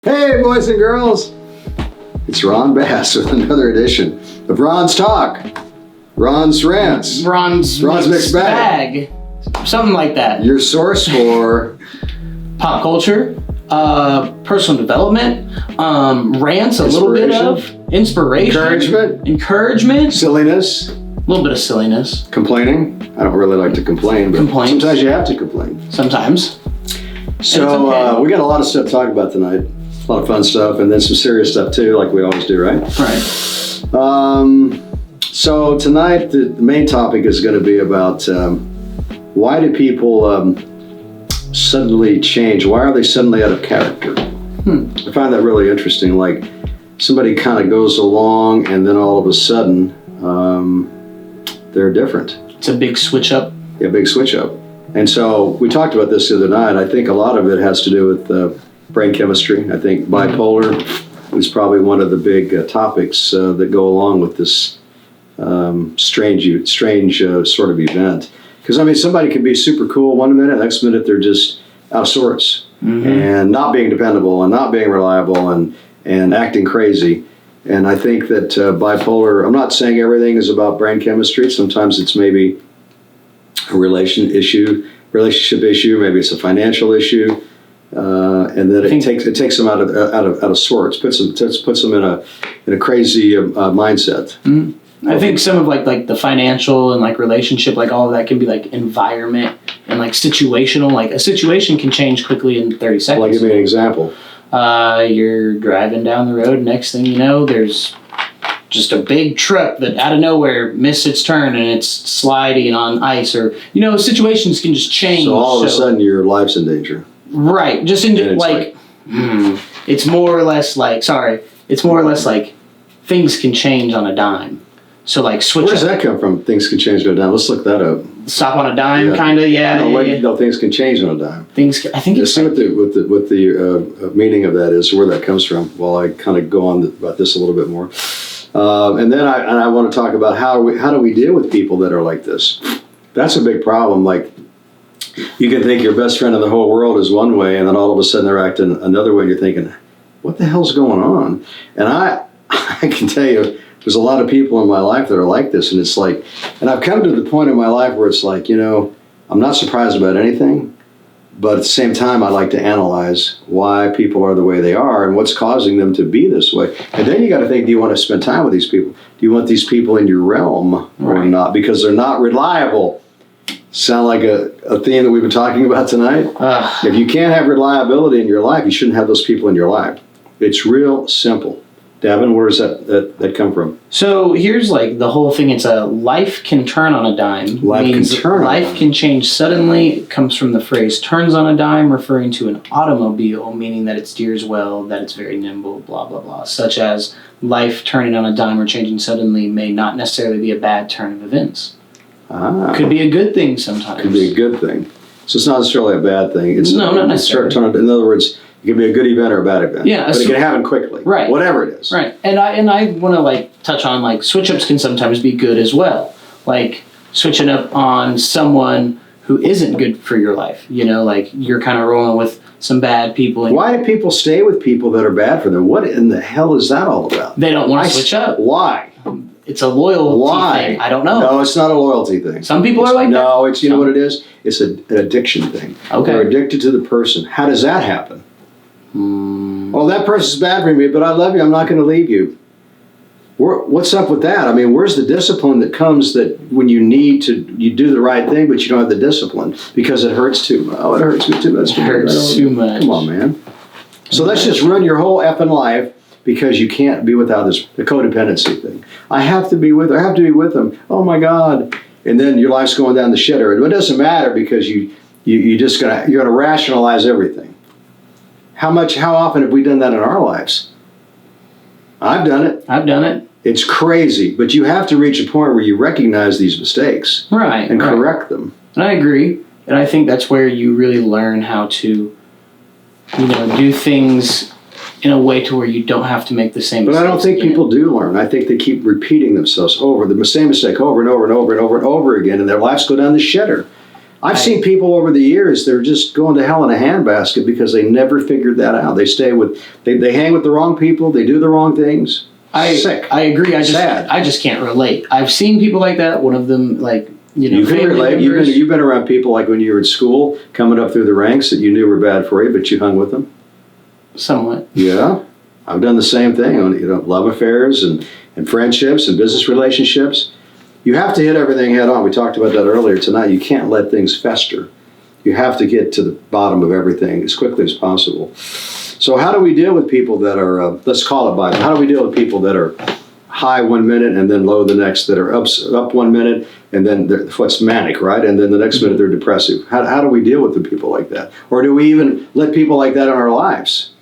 Hey, boys and girls! It's Ron Bass with another edition of Ron's Talk. Ron's Rants. Ron's Mixed Bag. Something like that. Your source for pop culture, personal development, rants, a little bit of inspiration. Encouragement. Silliness. A little bit of silliness. Complaining. I don't really like to complain, but sometimes you have to complain. Sometimes. So we got a lot of stuff to talk about tonight. A lot of fun stuff, and then some serious stuff too, like we always do, right? Right. So tonight, the main topic is going to be about why do people suddenly change? Why are they suddenly out of character? I find that really interesting. Like somebody kind of goes along, and then all of a sudden, they're different. It's a big switch up. Yeah, big switch up. And so we talked about this the other night. I think a lot of it has to do with brain chemistry. I think bipolar is probably one of the big topics that go along with this strange sort of event. Because, I mean, somebody can be super cool one minute, next minute they're just out of sorts and not being dependable and not being reliable and acting crazy. And I think that bipolar, I'm not saying everything is about brain chemistry. Sometimes it's maybe a relationship issue, maybe it's a financial issue. And then it takes them out of sorts, puts them in a crazy mindset. I think some of like the financial and like relationship, like all of that can be like environment and like situational. Like a situation can change quickly in 30 seconds. Well, give me an example. You're driving down the road. Next thing you know, there's just a big truck that out of nowhere missed its turn and it's sliding on ice, or situations can just change. So all of a sudden, your life's in danger. Right, just into it's more or less like things can change on a dime. So like switch. Where does that come from? Things can change on a dime. Let's look that up. Stop on a dime, kind of. No, things can change on a dime. I think it's see what the meaning of that is, where that comes from. While I kind of go on about this a little bit more, and then I want to talk about how do we deal with people that are like this. That's a big problem. Like, you can think your best friend in the whole world is one way, and then all of a sudden they're acting another way, and you're thinking, what the hell's going on? And I can tell you, there's a lot of people in my life that are like this, and it's like, and I've come to the point in my life where it's like, I'm not surprised about anything, but at the same time, I like to analyze why people are the way they are and what's causing them to be this way. And then you got to think, do you want to spend time with these people? Do you want these people in your realm or not? Because they're not reliable. Sound like a theme that we've been talking about tonight? If you can't have reliability in your life, you shouldn't have those people in your life. It's real simple. Davin, where does that come from? So here's like the whole thing. It's life can turn on a dime. Life can change suddenly. It comes from the phrase turns on a dime, referring to an automobile, meaning that it steers well, that it's very nimble, blah, blah, blah. Such as life turning on a dime or changing suddenly may not necessarily be a bad turn of events. Could be a good thing sometimes. Could be a good thing. So it's not necessarily a bad thing. Not necessarily. In other words, it can be a good event or a bad event. Yeah, but it can happen quickly. Right. Whatever it is. Right. And I want to touch on switch-ups can sometimes be good as well. Like switching up on someone who isn't good for your life. You're kind of rolling with some bad people. Why do people stay with people that are bad for them? What in the hell is that all about? They don't want to switch up. Why? It's a loyalty thing. I don't know. No, it's not a loyalty thing. Some people are like that. No, it's, know what it is? It's an addiction thing. Okay. They're addicted to the person. How does that happen? Oh, that person's bad for me, but I love you. I'm not going to leave you. What's up with that? I mean, where's the discipline that comes that when you do the right thing, but you don't have the discipline because it hurts too much? Oh, it hurts me too much. It hurts too much. Come on, man. So let's just run your whole effing life because you can't be without the codependency thing. I have to be with her. I have to be with them. Oh my God. And then your life's going down the shitter. And it doesn't matter because you're gonna rationalize everything. How often have we done that in our lives? I've done it. It's crazy, but you have to reach a point where you recognize these mistakes. Right. And correct them. And I agree. And I think that's where you really learn how to, do things in a way to where you don't have to make the same mistake. But I don't think people do learn. I think they keep repeating themselves the same mistake over and over and over and over and over and over again, and their lives go down the shitter. I've seen people over the years, they're just going to hell in a handbasket because they never figured that out. They they hang with the wrong people, they do the wrong things. Sick. I agree. I just can't relate. I've seen people like that. One of them, like, you can relate. You've been around people like when you were in school, coming up through the ranks that you knew were bad for you, but you hung with them. Somewhat. Yeah, I've done the same thing. Love affairs and friendships and business relationships. You have to hit everything head on. We talked about that earlier tonight. You can't let things fester. You have to get to the bottom of everything as quickly as possible. So how do we deal with people that are, let's call it bipolar, how do we deal with people that are high 1 minute and then low the next, that are up 1 minute and then what's manic, right? And then the next minute they're depressive. How do we deal with the people like that? Or do we even let people like that in our lives?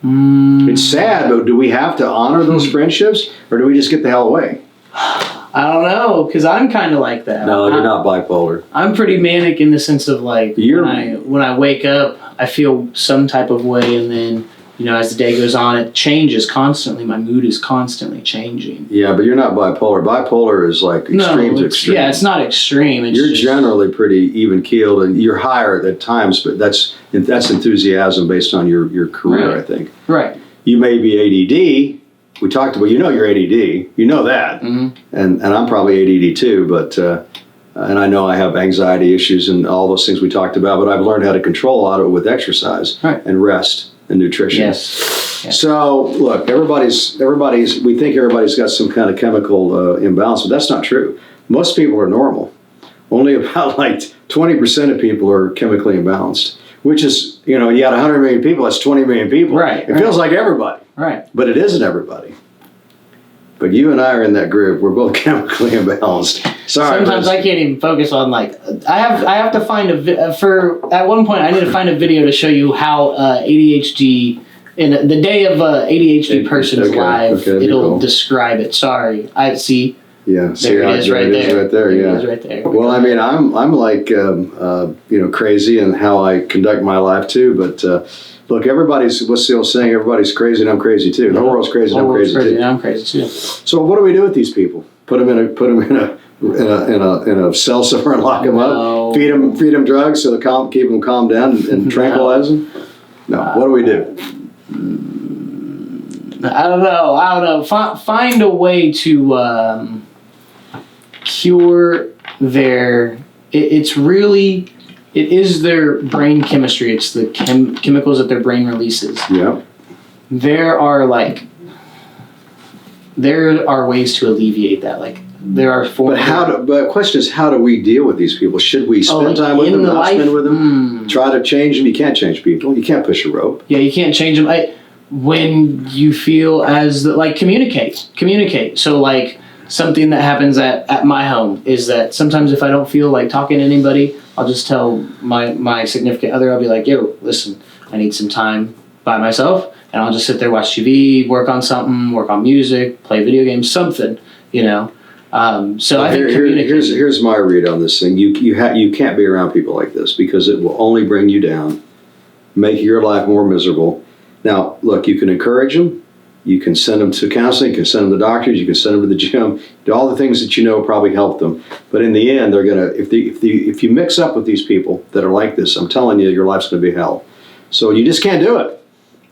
It's sad, but do we have to honor those friendships, or do we just get the hell away? I don't know, because I'm kind of like that. No, you're not bipolar. I'm pretty manic in the sense of, like, when I wake up, I feel some type of way, and then, as the day goes on, it changes constantly. My mood is constantly changing. Yeah, but you're not bipolar. Bipolar is like extreme to extreme. Yeah, it's not extreme. You're generally pretty even-keeled, and you're higher at times, but that's enthusiasm based on your career, right. I think. Right. You may be ADD. We talked about, you're ADD. You know that. Mm-hmm. And I'm probably ADD too, but and I know I have anxiety issues and all those things we talked about, but I've learned how to control a lot of it with exercise and rest and nutrition. Yes. So look, we think everybody's got some kind of chemical imbalance, but that's not true. Most people are normal. Only about like 20% of people are chemically imbalanced, which is, you got 100 million people, that's 20 million people. Right. It feels like everybody. Right. But it isn't everybody. But you and I are in that group. We're both chemically imbalanced. Sorry. Sometimes I can't even focus on, like, I have to find at one point I need to find a video to show you how ADHD, in the day of ADHD person's life, it'll describe it. Sorry. Yeah, there it is right there. Yeah, it is right there. Well, I mean, I'm like crazy in how I conduct my life too. But look, what's the old saying? Everybody's crazy, and I'm crazy too. The whole world's crazy, and I'm crazy too. And I'm crazy too. So what do we do with these people? Put them in a cell somewhere and lock them up. Feed them drugs so to keep them calm down and tranquilize them. No, what do we do? I don't know. Find a way to cure their. It is their brain chemistry. It's the chemicals that their brain releases. Yeah. There are ways to alleviate that. Like, there are forms. But the question is, how do we deal with these people? Should we spend time with them? Not spend with them? Try to change them? You can't change people. You can't push a rope. Yeah, you can't change them. When you feel communicate. So, like, something that happens at my home is that sometimes if I don't feel like talking to anybody, I'll just tell my significant other, I'll be like, yo, listen, I need some time by myself, and I'll just sit there, watch TV, work on something, work on music, play video games, something, So I think here's my read on this thing. You can't be around people like this because it will only bring you down, make your life more miserable. Now, look, you can encourage them. You can send them to counseling. You can send them to doctors. You can send them to the gym. Do all the things that probably help them. But in the end, they're gonna. If you mix up with these people that are like this, I'm telling you, your life's gonna be hell. So you just can't do it.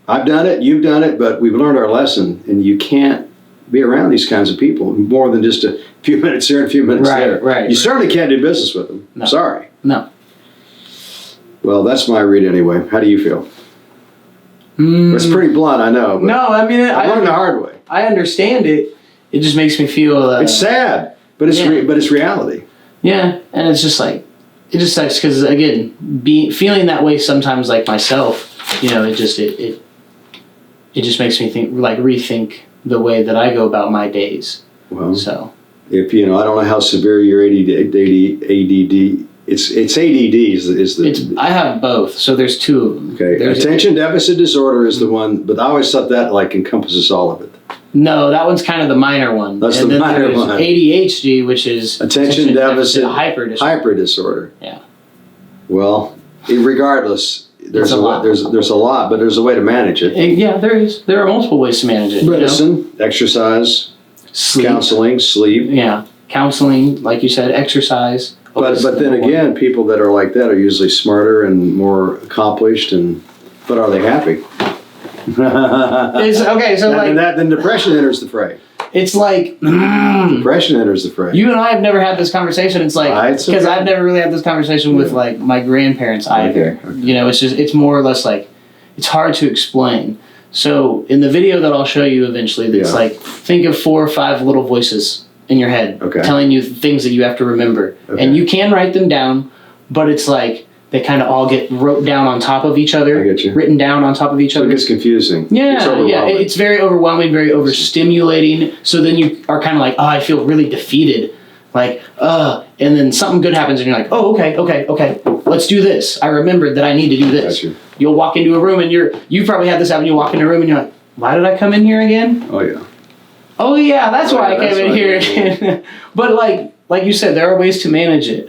I've done it. You've done it. But we've learned our lesson, and you can't be around these kinds of people more than just a few minutes here and a few minutes there. Right. You certainly can't do business with them. No. Sorry. No. Well, that's my read anyway. How do you feel? It's pretty blunt, I know. But no, I mean, I learned the hard way. I understand it. It just makes me feel. It's sad, but it's reality. Yeah, and it's just like it just sucks because again, feeling that way sometimes, like myself, it just makes me rethink the way that I go about my days. Well, so if I don't know how severe your ADD. It's ADD is the. I have both, so there's two of them. Okay, attention deficit disorder is the one, but I always thought that encompasses all of it. No, that one's kind of the minor one. That's the minor one. ADHD, which is attention deficit hyper disorder. Yeah. Well, regardless, there's a lot, but there's a way to manage it. Yeah, there is. There are multiple ways to manage it. Medicine, exercise, sleep. Counseling, sleep. Yeah, counseling, like you said, exercise. But then again, people that are like that are usually smarter and more accomplished, but are they happy? Okay, so then depression enters the fray. It's like depression enters the fray. You and I have never had this conversation. It's like because I've never really had this conversation with like my grandparents either. Okay. You know, it's more or less like it's hard to explain. So in the video that I'll show you eventually, it's like think of 4 or 5 little voices in your head telling you things that you have to remember, and you can write them down, but it's like they kind of all get wrote down on top of each other. I get you. Written down on top of each other. It gets confusing. Yeah, it's very overwhelming, very overstimulating. So then you are kind of like, oh, I feel really defeated. Like, and then something good happens and you're like, oh, okay, let's do this. I remembered that I need to do this. Gotcha. You'll walk into a room and you probably had this happen. You walk into a room and you're like, why did I come in here again? Oh yeah, that's why I came in here again. But like you said, there are ways to manage it.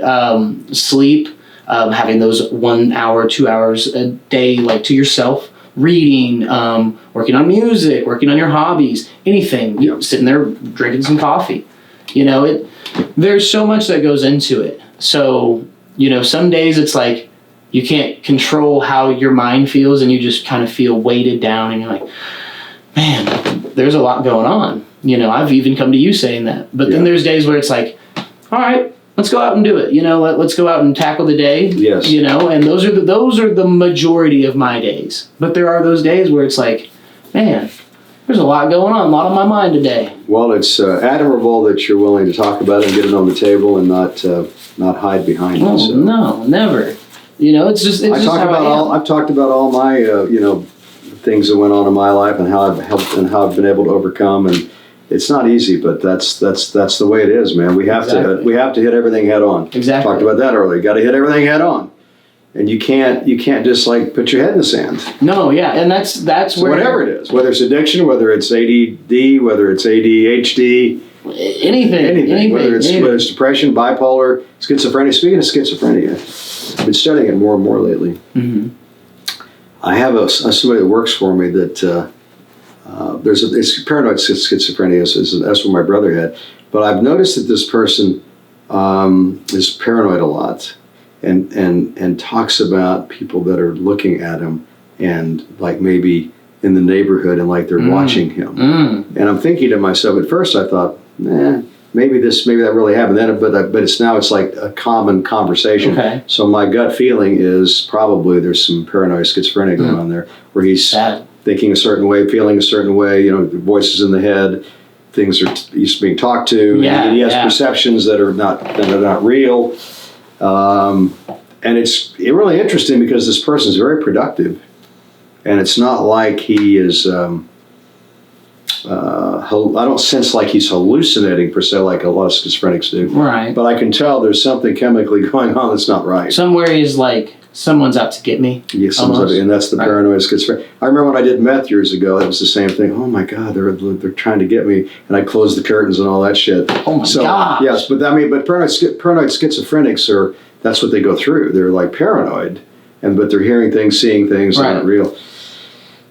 Sleep. Having those 1 hour, 2 hours a day, like to yourself, reading, working on music, working on your hobbies, anything, sitting there drinking some coffee, there's so much that goes into it. So, some days it's like you can't control how your mind feels and you just kind of feel weighted down and you're like, man, there's a lot going on. I've even come to you saying that, but then there's days where it's like, all right, let's go out and do it. Let's go out and tackle the day. Yes. And those are the majority of my days. But there are those days where it's like, man, there's a lot going on, a lot on my mind today. Well, it's admirable that you're willing to talk about it and get it on the table and not hide behind it. So. No, never. I've talked about all my things that went on in my life and how I've helped and how I've been able to overcome, and it's not easy, but that's the way it is, man. We have to hit everything head on. Exactly. Talked about that earlier. You got to hit everything head on, and you can't just like put your head in the sand. No, yeah, and that's where whatever it is, whether it's addiction, whether it's ADD, whether it's ADHD, anything, whether it's depression, bipolar, schizophrenia. Speaking of schizophrenia, I've been studying it more and more lately. Mm-hmm. I have somebody that works for me that. It's paranoid schizophrenia. That's what my brother had. But I've noticed that this person is paranoid a lot, and talks about people that are looking at him and like maybe in the neighborhood and like they're watching him. And I'm thinking to myself, at first I thought, maybe that really happened. Then, but it's like a common conversation. Okay. So my gut feeling is probably there's some paranoid schizophrenia going on there, where he's thinking a certain way, feeling a certain way. The voices in the head, he's being talked to. He has perceptions that are not real. And it's really interesting because this person is very productive, and it's not like he is. I don't sense like he's hallucinating per se, like a lot of schizophrenics do. Right. But I can tell there's something chemically going on that's not right. Somewhere he's like, someone's out to get me. Yes, and that's the paranoid schizophrenia. I remember when I did meth years ago, it was the same thing. Oh my God, they're trying to get me, and I closed the curtains and all that shit. Oh my God. Yes, but paranoid schizophrenics that's what they go through. They're like paranoid, but they're hearing things, seeing things that aren't real.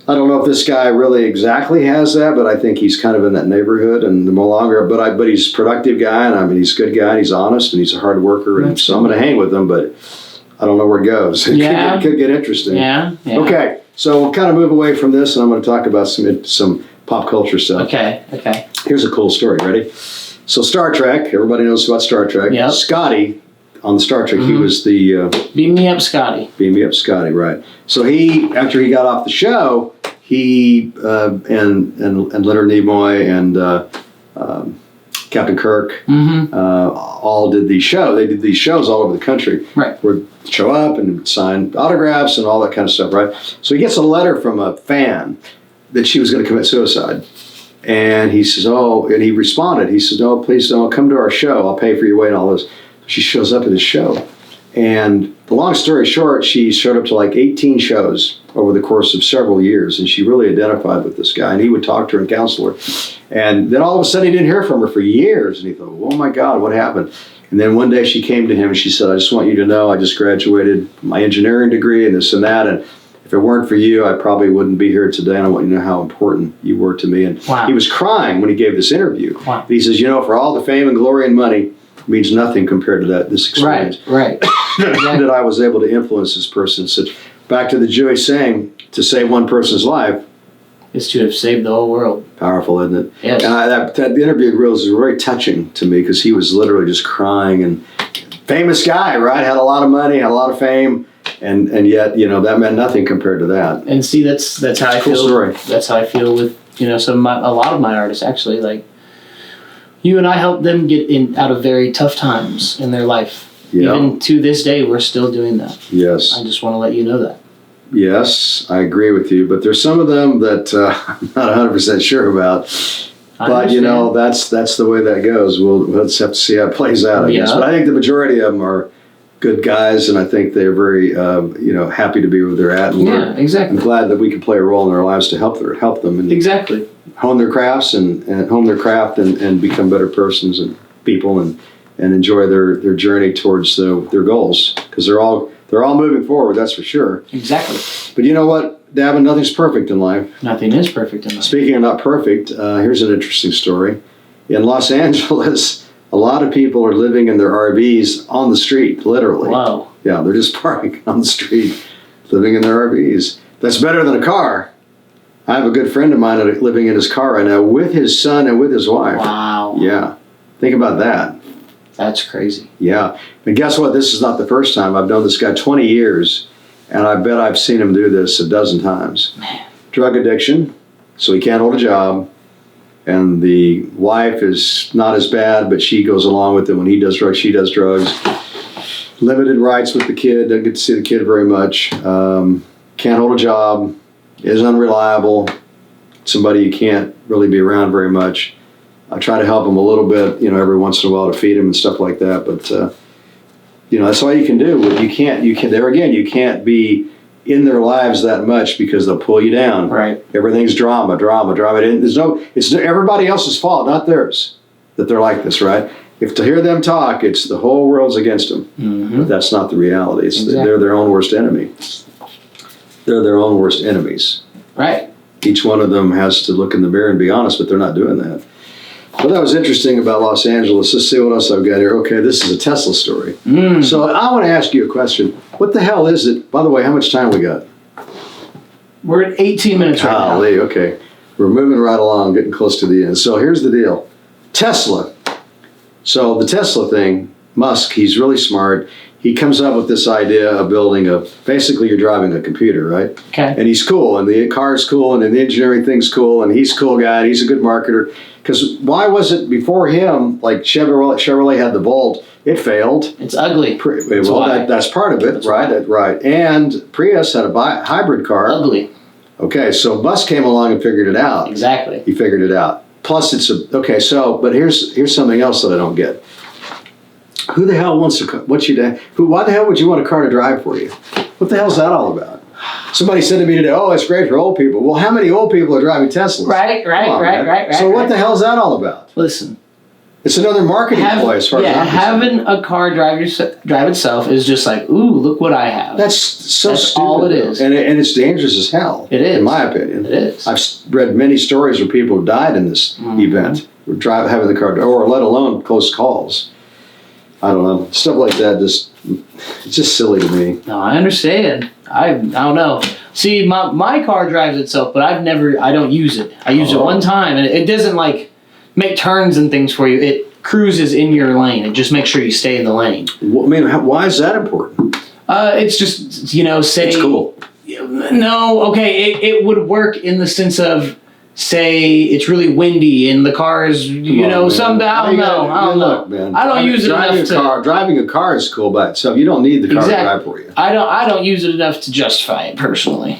I don't know if this guy really exactly has that, but I think he's kind of in that neighborhood and no longer. But he's a productive guy, and he's a good guy, and he's honest, and he's a hard worker, and so I'm going to hang with him, but I don't know where it goes. It could get interesting. Yeah. Okay, so we'll kind of move away from this, and I'm going to talk about some pop culture stuff. Okay. Here's a cool story. Ready? So Star Trek. Everybody knows about Star Trek. Yep. Scotty on the Star Trek. He was the Beam Me Up, Scotty. Beam Me Up, Scotty. Right. So after he got off the show, he and Leonard Nimoy and Captain Kirk all did these shows. They did these shows all over the country. Right. Where show up and sign autographs and all that kind of stuff. Right. So he gets a letter from a fan that she was going to commit suicide. And he says, and he responded. He says, please don't come to our show. I'll pay for your way and all this. She shows up at his show. And the long story short, she showed up to like 18 shows over the course of several years. And she really identified with this guy. And he would talk to her and counsel her. And then all of a sudden, he didn't hear from her for years. And he thought, oh my God, what happened? And then one day she came to him and she said, I just want you to know I just graduated my engineering degree and this and that. And if it weren't for you, I probably wouldn't be here today. And I want you to know how important you were to me. And he was crying when he gave this interview. Wow. He says, for all the fame and glory and money, means nothing compared to this experience. Right. That I was able to influence this person. So back to the Jewish saying, to save one person's life is to have saved the whole world. Powerful, isn't it? Yes. And the interview was very touching to me because he was literally just crying, and famous guy, right? Had a lot of money, had a lot of fame, and yet, that meant nothing compared to that. And see, that's how I feel. Story. That's how I feel with, a lot of my artists, actually. Like, you and I helped them get out of very tough times in their life. Yeah. Even to this day, we're still doing that. Yes. I just want to let you know that. Yes, I agree with you, but there's some of them that I'm not 100% sure about. But that's the way that goes. We'll just have to see how it plays out, I guess. But I think the majority of them are good guys, and I think they're very happy to be where they're at. And exactly. I'm glad that we can play a role in their lives to help them and exactly hone their crafts and hone their craft and become better persons and people and enjoy their journey towards their goals, because they're all moving forward, that's for sure. Exactly. But you know what, Davin, nothing's perfect in life. Nothing is perfect in life. Speaking of not perfect, here's an interesting story. In Los Angeles, a lot of people are living in their RVs on the street, literally. Wow. Yeah, they're just parking on the street, living in their RVs. That's better than a car. I have a good friend of mine living in his car right now with his son and with his wife. Wow. Yeah. Think about that. That's crazy. Yeah. And guess what? This is not the first time. I've known this guy 20 years, and I bet I've seen him do this a dozen times. Man. Drug addiction, so he can't hold a job. And the wife is not as bad, but she goes along with him. When he does drugs, she does drugs. Limited rights with the kid. Doesn't get to see the kid very much. Can't hold a job. Is unreliable. Somebody you can't really be around very much. I try to help him a little bit, every once in a while to feed him and stuff like that. But, that's all you can do. You can't be in their lives that much because they'll pull you down. Right. Everything's drama. It's everybody else's fault, not theirs, that they're like this, right? If to hear them talk, it's the whole world's against them. Mm-hmm. But that's not the reality. They're their own worst enemy. They're their own worst enemies. Right. Each one of them has to look in the mirror and be honest, but they're not doing that. Well, that was interesting about Los Angeles. Let's see what else I've got here. Okay, this is a Tesla story. So I want to ask you a question. What the hell is it? By the way, how much time we got? We're at 18 minutes right now. Okay. We're moving right along, getting close to the end. So here's the deal. Tesla. So the Tesla thing, Musk, he's really smart. He comes up with this idea of building basically you're driving a computer, right? Okay. And he's cool, and the car's cool, and the engineering thing's cool, and he's a cool guy, and he's a good marketer. Because why was it before him, like Chevrolet had the Volt, it failed. It's ugly. That's part of it, right? Right. And Prius had a hybrid car. Ugly. Okay, so Musk came along and figured it out. Exactly. He figured it out. Plus, but here's something else that I don't get. Who the hell wants to? Why the hell would you want a car to drive for you? What the hell's that all about? Somebody said to me today, "Oh, it's great for old people." Well, how many old people are driving Teslas? Right. So what the hell's that all about? Listen, it's another marketing ploy as far as I'm concerned. having a car drive itself is just like, ooh, look what I have. That's stupid. All it is, and it's dangerous as hell. It is, in my opinion. It is. I've read many stories where people have died in this event, having the car, or let alone close calls. I don't know, stuff like that. It's just silly to me. No, I understand. I don't know. See, my car drives itself, but I don't use it. I use it one time, and it doesn't like make turns and things for you. It cruises in your lane. It just makes sure you stay in the lane. Well, I mean, why is that important? It's just, say... It's cool. No, okay, it would work in the sense of, say, it's really windy and the car is, I don't know. Man. I don't use it enough to... Driving a car is cool by itself. You don't need the car to drive for you. I don't use it enough to justify it, personally.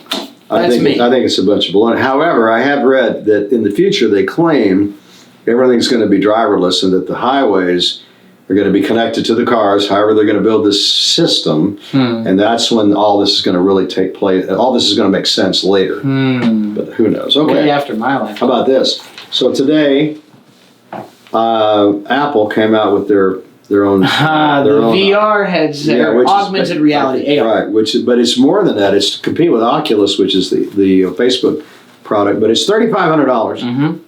That's me. I think it's a bunch of baloney. However, I have read that in the future they claim everything's going to be driverless and that the highways are going to be connected to the cars. However, they're going to build this system, and that's when all this is going to really take place. All this is going to make sense later, but who knows? Okay, way after my life. How about this? So today, Apple came out with their own VR headset, augmented reality, AR. Right, but it's more than that. It's to compete with Oculus, which is the Facebook product, but it's $3,500.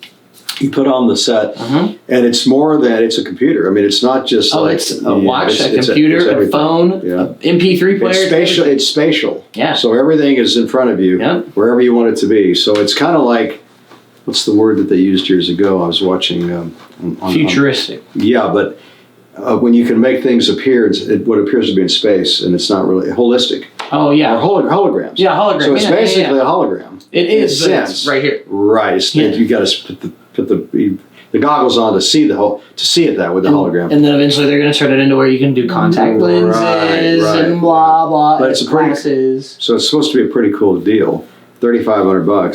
You put on the set, and it's more than it's a computer. I mean, it's not just it's a watch, a computer, a phone, MP3 player. It's spatial. Yeah. So everything is in front of you, wherever you want it to be. So it's kind of like, what's the word that they used years ago? I was watching. Futuristic. But when you can make things appear, what appears to be in space, and it's not really holistic. Oh, yeah. Or holograms. Yeah, hologram. So it's basically a hologram. It is, but it's right here. Right. You got to put the goggles on to see it that with the hologram. And then eventually they're going to turn it into where you can do contact lenses and blah blah. But it's glasses. So it's supposed to be a pretty cool deal. $3,500.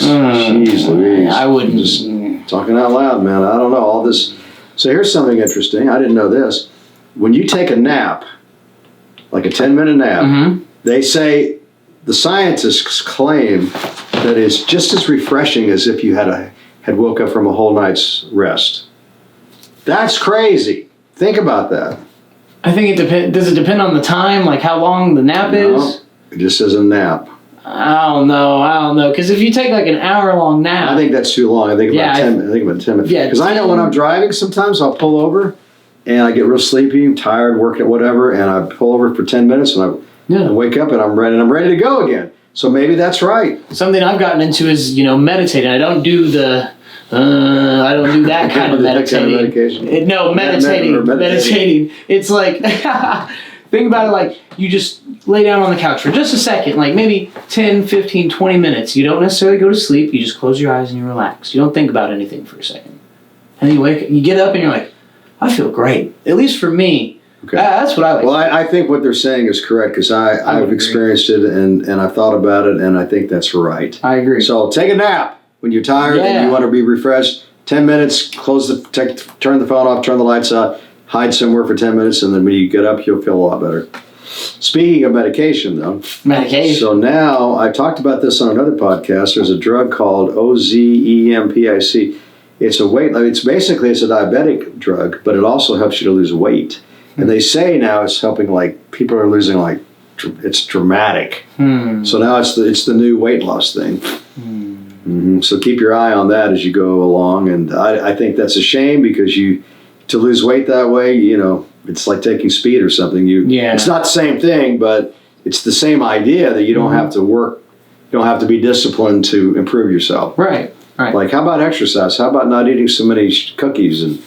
Jeez Louise. I wouldn't. Just talking out loud, man. I don't know all this. So here's something interesting. I didn't know this. When you take a nap, like a 10-minute nap, they say the scientists claim that it's just as refreshing as if you had woke up from a whole night's rest. That's crazy. Think about that. I think it depends. Does it depend on the time, like how long the nap is? It just says a nap. I don't know. Because if you take like an hour-long nap, I think that's too long. I think about 10 minutes. Yeah, because I know when I'm driving, sometimes I'll pull over and I get real sleepy, tired, working, whatever, and I pull over for 10 minutes and I wake up and I'm ready to go again. So maybe that's right. Something I've gotten into is meditating. I don't do that kind of meditating. Kind of medication? No, meditating. It's like, think about it like you just lay down on the couch for just a second, like maybe 10, 15, 20 minutes. You don't necessarily go to sleep. You just close your eyes and you relax. You don't think about anything for a second. And then you get up and you're like, I feel great. At least for me. Okay. That's what I like. Well, I think what they're saying is correct because I've experienced it and I've thought about it and I think that's right. I agree. So take a nap when you're tired and you want to be refreshed. 10 minutes, turn the phone off, turn the lights out, hide somewhere for 10 minutes, and then when you get up, you'll feel a lot better. Speaking of medication, though. So now, I talked about this on another podcast. There's a drug called Ozempic. It's a diabetic drug, but it also helps you to lose weight. And they say now it's helping, people are losing, it's dramatic. So now it's the new weight loss thing. So keep your eye on that as you go along. And I think that's a shame because to lose weight that way, it's like taking speed or something. It's not the same thing, but it's the same idea that you don't have to work, you don't have to be disciplined to improve yourself. Right. Like, how about exercise? How about not eating so many cookies and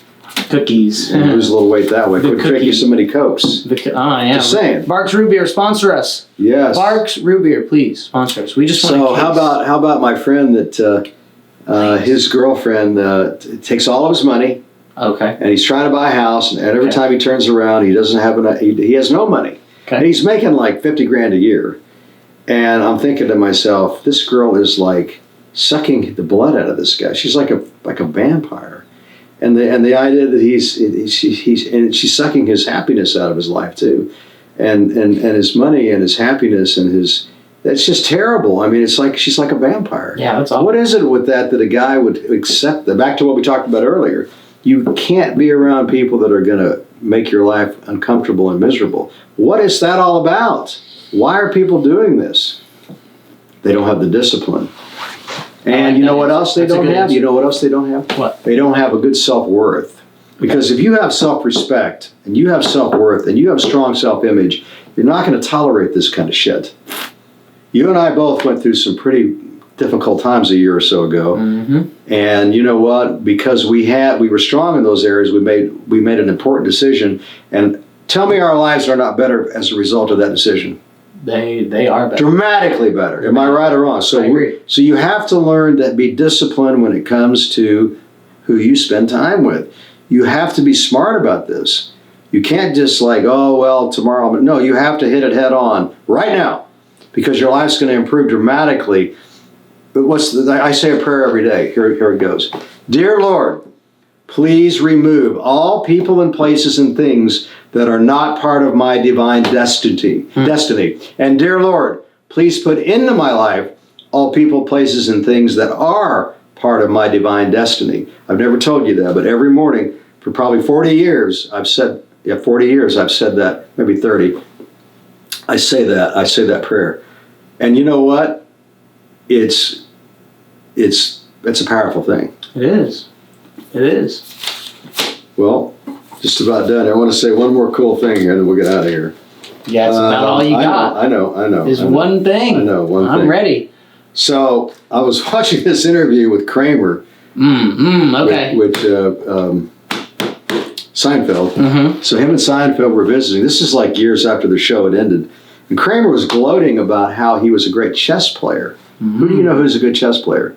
lose a little weight that way? Quit drinking so many Cokes. Just saying. Barks Root Beer, sponsor us. Yes. Barks Root Beer, please sponsor us. We just want to. So how about my friend that his girlfriend takes all of his money. Okay. And he's trying to buy a house, and every time he turns around, he doesn't have enough. He has no money. Okay. And he's making like $50,000 a year. And I'm thinking to myself, this girl is like sucking the blood out of this guy. She's like a vampire. And the idea that she's sucking his happiness out of his life too, and his money and his happiness and his. It's just terrible. I mean, it's like she's like a vampire. Yeah, that's awful. What is it with that a guy would accept that? Back to what we talked about earlier. You can't be around people that are going to make your life uncomfortable and miserable. What is that all about? Why are people doing this? They don't have the discipline. And you know what else they don't have? You know what else they don't have? What? They don't have a good self-worth. Because if you have self-respect and you have self-worth and you have strong self-image, you're not going to tolerate this kind of shit. You and I both went through some pretty difficult times a year or so ago. Mm-hmm. And you know what? Because we were strong in those areas, we made an important decision. And tell me our lives are not better as a result of that decision. They are better. Dramatically better. Am I right or wrong? So I agree. So you have to learn to be disciplined when it comes to who you spend time with. You have to be smart about this. You can't just tomorrow. No, you have to hit it head on right now because your life's going to improve dramatically. But I say a prayer every day. Here it goes. Dear Lord, please remove all people and places and things that are not part of my divine destiny. And dear Lord, please put into my life all people, places, and things that are part of my divine destiny. I've never told you that, but every morning for probably 40 years, I've said that, maybe 30. I say that prayer. And you know what? It's a powerful thing. It is. It is. Well, just about done. I want to say one more cool thing here, and then we'll get out of here. Yeah, it's about all you got. I know. Is one thing. I know, one thing. I'm ready. So I was watching this interview with Kramer. Okay. With Seinfeld. Mm-hmm. So him and Seinfeld were visiting. This is like years after the show had ended. And Kramer was gloating about how he was a great chess player. Mm-hmm. Who do you know who's a good chess player?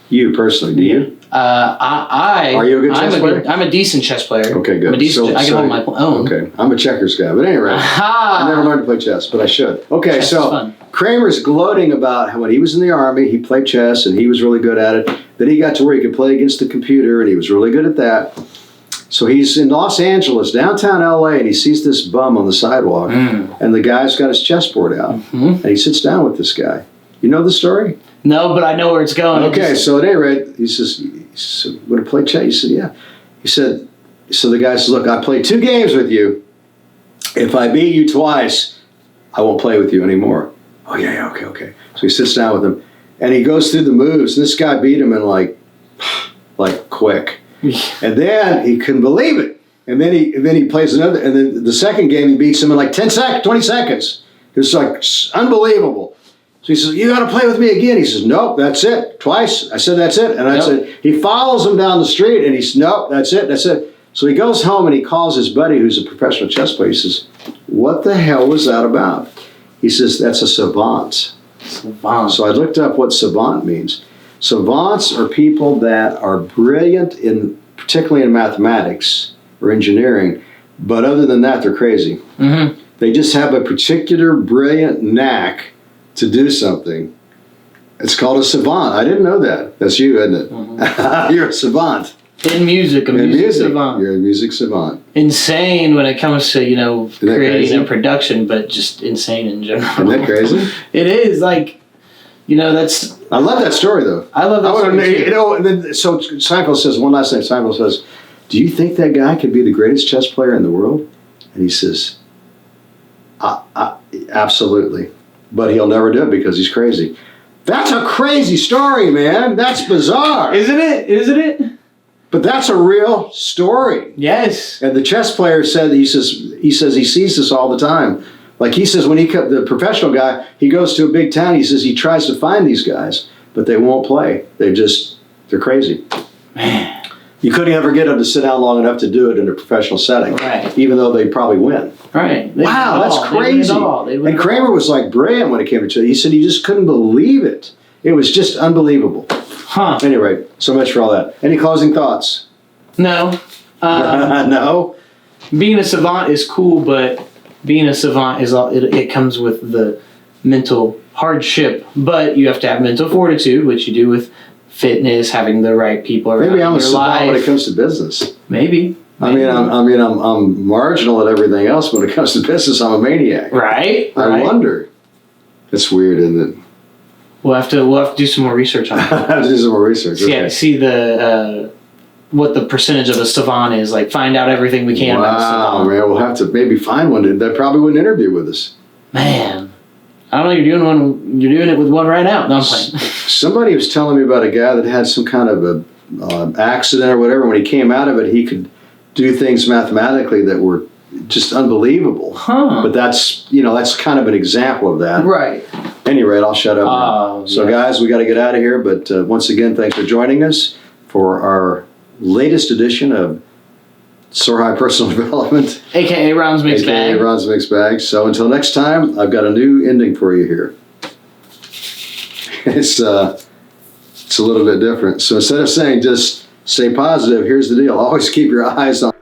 You personally, do you? Are you a good chess player? I'm a decent chess player. Okay, good. I'm a decent. I can hold my own. Okay, I'm a checkers guy, but anyway, I never learned to play chess, but I should. Okay, chess so Kramer's gloating about how when he was in the Army, he played chess and he was really good at it. Then he got to where he could play against the computer, and he was really good at that. So he's in Los Angeles, downtown LA, and he sees this bum on the sidewalk, and the guy's got his chessboard out, and he sits down with this guy. You know the story? No, but I know where it's going. Okay, so at any rate, he says, "Want to play chess?" He said, "Yeah." He said, so the guy says, "Look, I played 2 games with you. If I beat you twice, I won't play with you anymore." Oh, yeah, okay. So he sits down with him, and he goes through the moves, and this guy beat him in like quick. And then he couldn't believe it. And then he plays another, and then the second game he beats him in like 20 seconds. It was like unbelievable. So he says, "You got to play with me again." He says, "Nope, that's it. Twice." I said, "That's it." And I said, he follows him down the street, and he says, "Nope, that's it. So he goes home and he calls his buddy who's a professional chess player. He says, "What the hell was that about?" He says, "That's a savant." Savant. So I looked up what savant means. Savants are people that are brilliant particularly in mathematics or engineering, but other than that, they're crazy. Mm-hmm. They just have a particular brilliant knack to do something. It's called a savant. I didn't know that. That's you, isn't it? Mm-hmm. You're a savant. In music, music savant. You're a music savant. Insane when it comes to, creating a production, but just insane in general. Isn't that crazy? It is, that's... I love that story, though. I love that story, so Seinfeld says, one last thing, Seinfeld says, "Do you think that guy could be the greatest chess player in the world?" And he says, "Absolutely. But he'll never do it because he's crazy." That's a crazy story, man. That's bizarre. Isn't it? But that's a real story. Yes. And the chess player said, he says he sees this all the time. Like he says, when the professional guy, he goes to a big town, he says he tries to find these guys, but they won't play. They're crazy. Man. You couldn't ever get them to sit down long enough to do it in a professional setting, right? Even though they'd probably win. Right. Wow, that's crazy. And Kramer was like brilliant when it came to chess. He said he just couldn't believe it. It was just unbelievable. Huh. Anyway, so much for all that. Any closing thoughts? No. No? Being a savant is cool, but being a savant it comes with the mental hardship. But you have to have mental fortitude, which you do with fitness, having the right people around. Maybe I'm a savant when it comes to business. Maybe. I'm marginal at everything else. When it comes to business, I'm a maniac. Right. I wonder. It's weird, isn't it? We'll have to do some more research on it. Have to do some more research. Okay. See the what the percentage of a savant is. Like, find out everything we can about a savant. Wow, man, we'll have to maybe find one that probably wouldn't interview with us. Man, I don't know. You're doing it with one right now. No, I'm playing. Somebody was telling me about a guy that had some kind of a accident or whatever. When he came out of it, he could do things mathematically that were just unbelievable. Huh. But that's kind of an example of that. Right. Any rate, I'll shut up now. So guys, we got to get out of here. But once again, thanks for joining us for our latest edition of Soar High Personal Development. AKA Ron's Mixed Bag. AKA Ron's Mixed Bag. So until next time, I've got a new ending for you here. It's a little bit different. So instead of saying just stay positive, here's the deal. Always keep your eyes on